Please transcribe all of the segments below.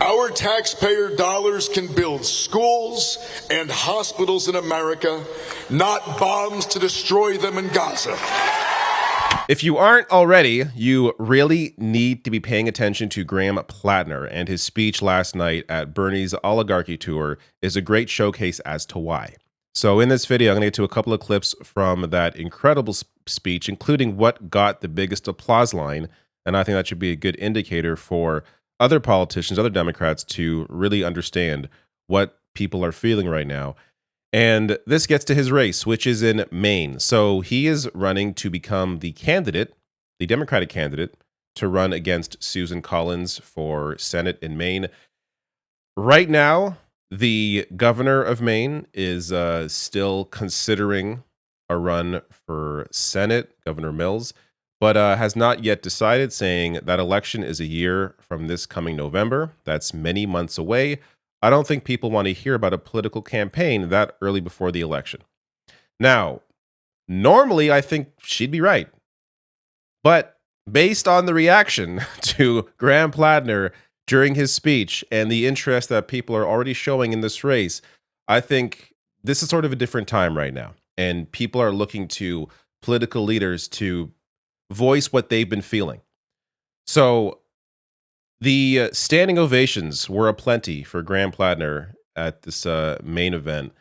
Our taxpayer dollars can build schools and hospitals in America, not bombs to destroy them in Gaza. If you aren't already, you really need to be paying attention to Graham Platner, and his speech last night at Bernie's Oligarchy Tour is a great showcase as to why. So in this video, I'm going to get to a couple of clips from that incredible speech, including what got the biggest applause line, and I think that should be a good indicator for other politicians, other Democrats, to really understand what people are feeling right now. And this gets to his race, which is in Maine. So he is running to become the candidate, the Democratic candidate, to run against Susan Collins for Senate in Maine. Right now, the governor of Maine is still considering a run for Senate, Governor Mills, but has not yet decided, saying that election is a year from this coming November. That's many months away. I don't think people want to hear about a political campaign that early before the election. Now, normally I think she'd be right. But based on the reaction to Graham Platner during his speech and the interest that people are already showing in this race, I think this is sort of a different time right now. And people are looking to political leaders to voice what they've been feeling. So the standing ovations were aplenty for Graham Platner at this Maine event.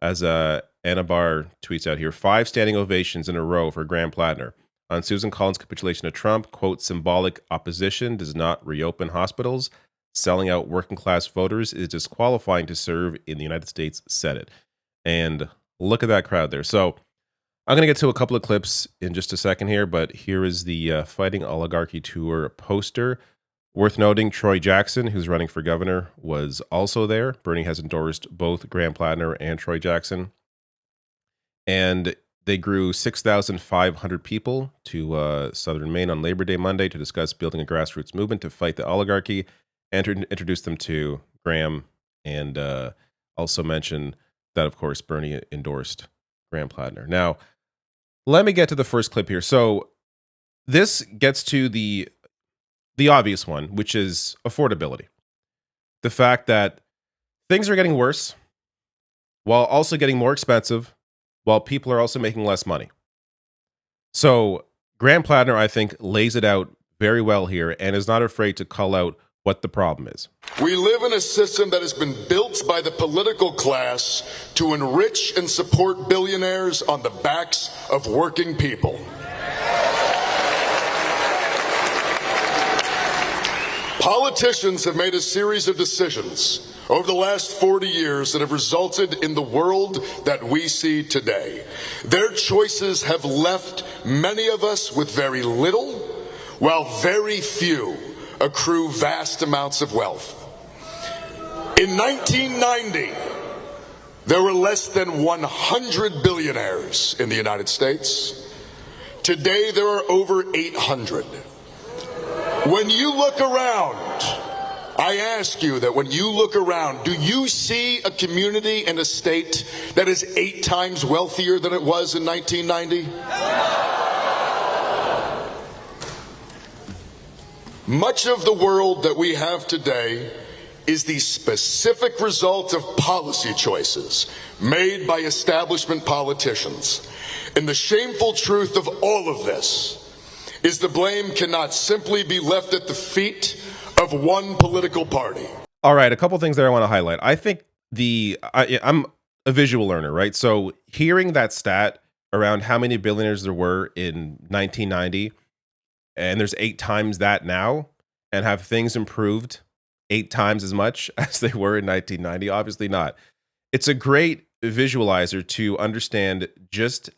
As Anna Barr tweets out here, 5 standing ovations in a row for Graham Platner on Susan Collins' capitulation to Trump. Quote, symbolic opposition does not reopen hospitals. Selling out working class voters is disqualifying to serve in the United States Senate. And look at that crowd there. So I'm going to get to a couple of clips in just a second here, but here is the Fighting Oligarchy Tour poster. Worth noting, Troy Jackson, who's running for governor, was also there. Bernie has endorsed both Graham Platner and Troy Jackson. And they grew 6,500 people to southern Maine on Labor Day Monday to discuss building a grassroots movement to fight the oligarchy, and to introduce them to Graham, and also mention that, of course, Bernie endorsed Graham Platner. Now, let me get to the first clip here. So this gets to the obvious one, which is affordability. The fact that things are getting worse while also getting more expensive, while people are also making less money. So Graham Platner, I think, lays it out very well here and is not afraid to call out what the problem is. We live in a system that has been built by the political class to enrich and support billionaires on the backs of working people. Politicians have made a series of decisions over the last 40 years that have resulted in the world that we see today. Their choices have left many of us with very little, while very few accrue vast amounts of wealth. In 1990, there were less than 100 billionaires in the United States. Today, there are over 800. When you look around, I ask you that when you look around, do you see a community and a state that is 8 times wealthier than it was in 1990? Much of the world that we have today is the specific result of policy choices made by establishment politicians. And the shameful truth of all of this is the blame cannot simply be left at the feet of one political party. All right, a couple things there I want to highlight. I think I'm a visual learner, right? So hearing that stat around how many billionaires there were in 1990, and there's 8 times that now, and have things improved 8 times as much as they were in 1990? Obviously not. It's a great visualizer to understand just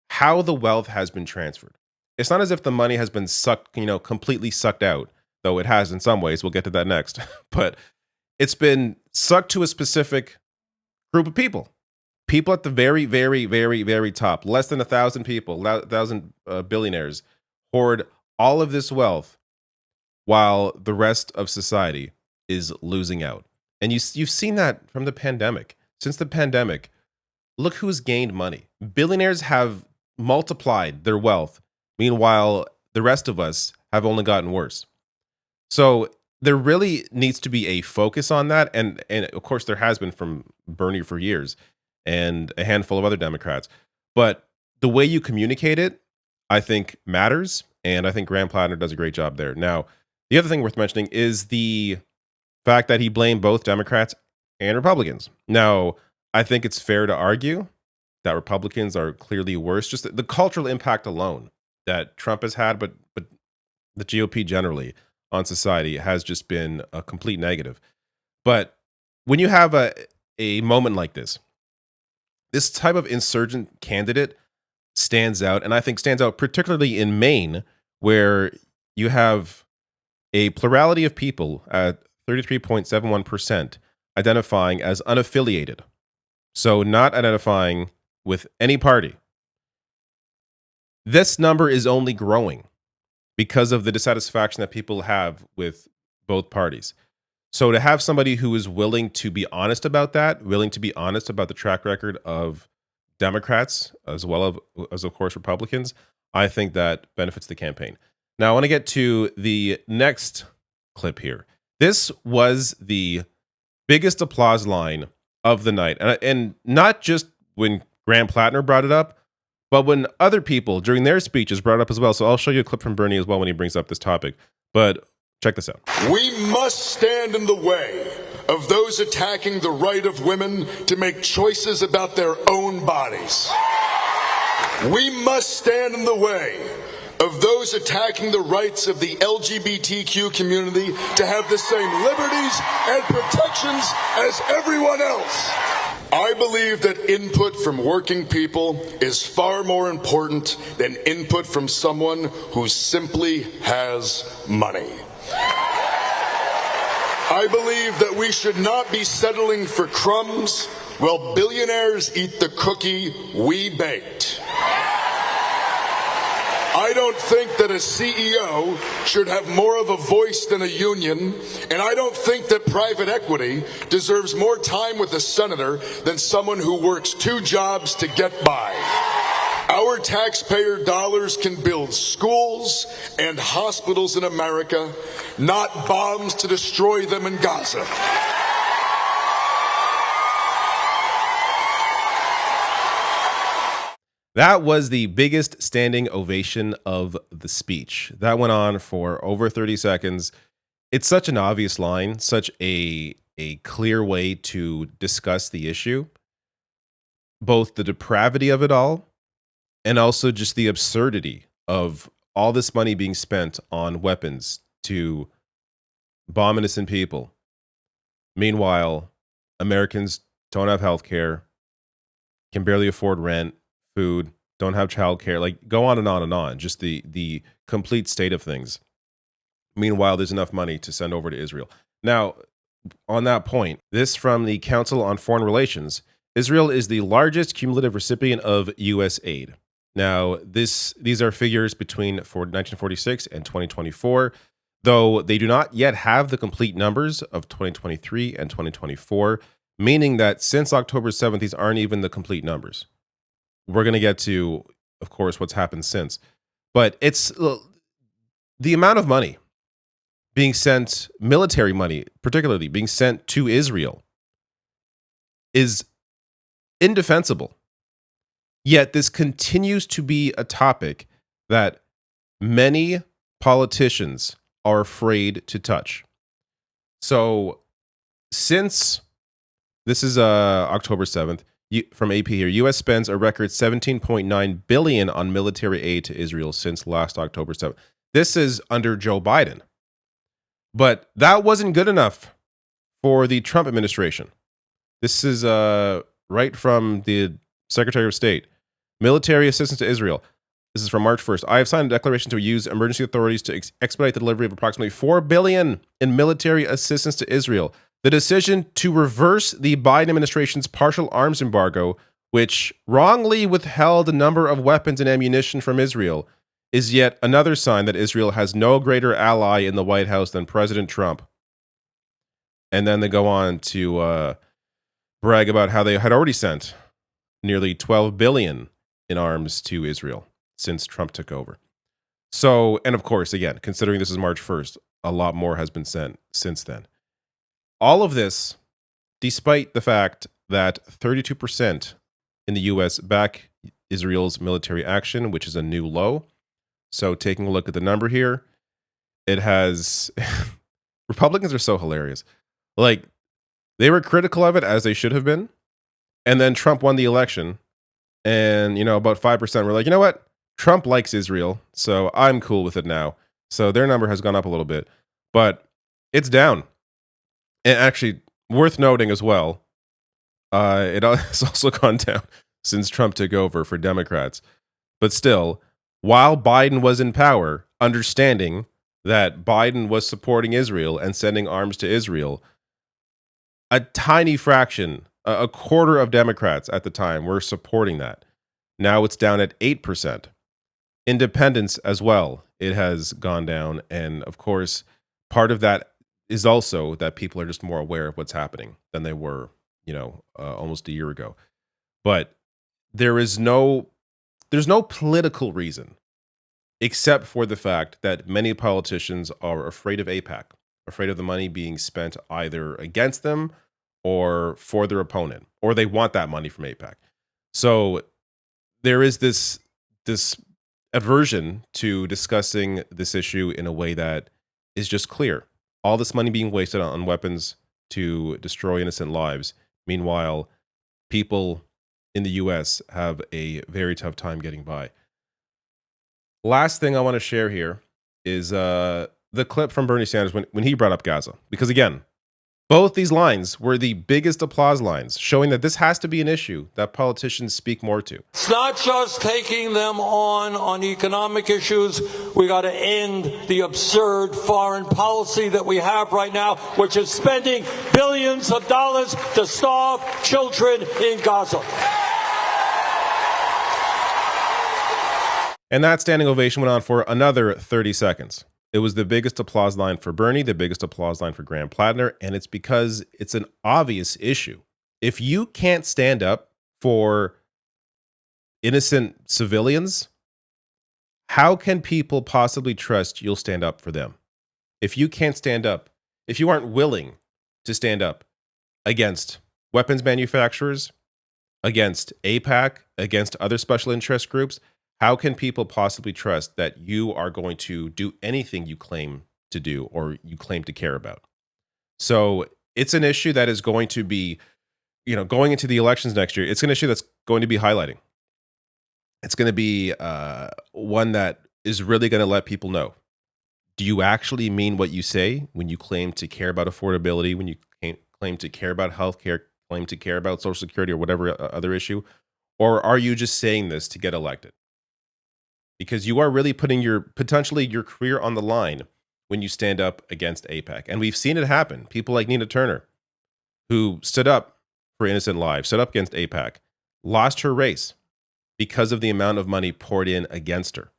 how the wealth has been transferred. It's not as if the money has been sucked, completely sucked out, though it has in some ways. We'll get to that next. But it's been sucked to a specific group of people. People at the very, very, very, very top, less than 1,000 people, 1,000 billionaires, hoard all of this wealth while the rest of society is losing out. And you've seen that from the pandemic. Since the pandemic, look who's gained money. Billionaires have multiplied their wealth. Meanwhile, the rest of us have only gotten worse. So there really needs to be a focus on that, and of course there has been from Bernie for years, and a handful of other Democrats. But the way you communicate it, I think matters, and I think Graham Platner does a great job there. Now, the other thing worth mentioning is the fact that he blamed both Democrats and Republicans. Now, I think it's fair to argue that Republicans are clearly worse. Just the cultural impact alone that Trump has had, but the GOP generally on society has just been a complete negative. But when you have a moment like this type of insurgent candidate stands out, and I think stands out particularly in Maine, where you have a plurality of people at 33.71% identifying as unaffiliated. So not identifying with any party. This number is only growing because of the dissatisfaction that people have with both parties. So to have somebody who is willing to be honest about that, willing to be honest about the track record of Democrats as well as of course Republicans, I think that benefits the campaign. Now I want to get to the next clip here. This was the biggest applause line of the night, and not just when Graham Platner brought it up, but when other people during their speeches brought it up as well. So I'll show you a clip from Bernie as well when he brings up this topic. But check this out. We must stand in the way of those attacking the right of women to make choices about their own bodies. We must stand in the way of those attacking the rights of the LGBTQ community to have the same liberties and protections as everyone else. I believe that input from working people is far more important than input from someone who simply has money. I believe that we should not be settling for crumbs while billionaires eat the cookie we baked. I don't think that a CEO should have more of a voice than a union, and I don't think that private equity deserves more time with a senator than someone who works 2 jobs to get by. Our taxpayer dollars can build schools and hospitals in America, not bombs to destroy them in Gaza. That was the biggest standing ovation of the speech. That went on for over 30 seconds. It's such an obvious line, such a clear way to discuss the issue, both the depravity of it all and also just the absurdity of all this money being spent on weapons to bomb innocent people. Meanwhile, Americans don't have health care, can barely afford rent, food, don't have childcare, like go on and on and on. Just the complete state of things. Meanwhile, there's enough money to send over to Israel. Now, on that point, this from the Council on Foreign Relations, Israel is the largest cumulative recipient of U.S. aid. Now, these are figures between 1946 and 2024, though they do not yet have the complete numbers of 2023 and 2024, meaning that since October 7th, these aren't even the complete numbers. We're going to get to, of course, what's happened since. But it's the amount of money being sent, military money particularly, being sent to Israel is indefensible. Yet this continues to be a topic that many politicians are afraid to touch. So since this is October 7th, from AP here, U.S. spends a record $17.9 billion on military aid to Israel since last October 7th. This is under Joe Biden. But that wasn't good enough for the Trump administration. This is right from the Secretary of State. Military assistance to Israel. This is from March 1st. I have signed a declaration to use emergency authorities to expedite the delivery of approximately $4 billion in military assistance to Israel. The decision to reverse the Biden administration's partial arms embargo, which wrongly withheld a number of weapons and ammunition from Israel, is yet another sign that Israel has no greater ally in the White House than President Trump. And then they go on to brag about how they had already sent nearly $12 billion in arms to Israel since Trump took over. So, and of course, again, considering this is March 1st, a lot more has been sent since then. All of this, despite the fact that 32% in the US back Israel's military action, which is a new low. So taking a look at the number here, it has Republicans are so hilarious. Like, they were critical of it, as they should have been. And then Trump won the election. And, about 5% were like, you know what? Trump likes Israel, so I'm cool with it now. So their number has gone up a little bit, but it's down. And actually, worth noting as well, it has also gone down since Trump took over for Democrats. But still, while Biden was in power, understanding that Biden was supporting Israel and sending arms to Israel, a tiny fraction, a quarter of Democrats at the time were supporting that. Now it's down at 8%. Independents as well, it has gone down. And of course, part of that is also that people are just more aware of what's happening than they were, almost a year ago. But there's no political reason except for the fact that many politicians are afraid of AIPAC, afraid of the money being spent either against them or for their opponent, or they want that money from AIPAC. So there is this aversion to discussing this issue in a way that is just clear. All this money being wasted on weapons to destroy innocent lives. Meanwhile, people in the US have a very tough time getting by. Last thing I want to share here is the clip from Bernie Sanders when he brought up Gaza. Because again, both these lines were the biggest applause lines, showing that this has to be an issue that politicians speak more to. It's not just taking them on economic issues. We got to end the absurd foreign policy that we have right now, which is spending billions of dollars to starve children in Gaza. And that standing ovation went on for another 30 seconds. It was the biggest applause line for Bernie, the biggest applause line for Graham Platner, and it's because it's an obvious issue. If you can't stand up for innocent civilians, how can people possibly trust you'll stand up for them? If you can't stand up, if you aren't willing to stand up against weapons manufacturers, against AIPAC, against other special interest groups, how can people possibly trust that you are going to do anything you claim to do or you claim to care about? So it's an issue that is going to be, going into the elections next year, it's an issue that's going to be highlighting. It's going to be one that is really going to let people know. Do you actually mean what you say when you claim to care about affordability, when you claim to care about healthcare, claim to care about Social Security or whatever other issue? Or are you just saying this to get elected? Because you are really putting potentially your career on the line when you stand up against AIPAC. And we've seen it happen. People like Nina Turner, who stood up for innocent lives, stood up against AIPAC, lost her race because of the amount of money poured in against her.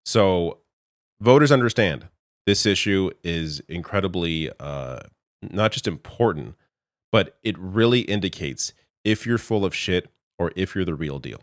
So voters understand this issue is incredibly not just important, but it really indicates if you're full of shit or if you're the real deal.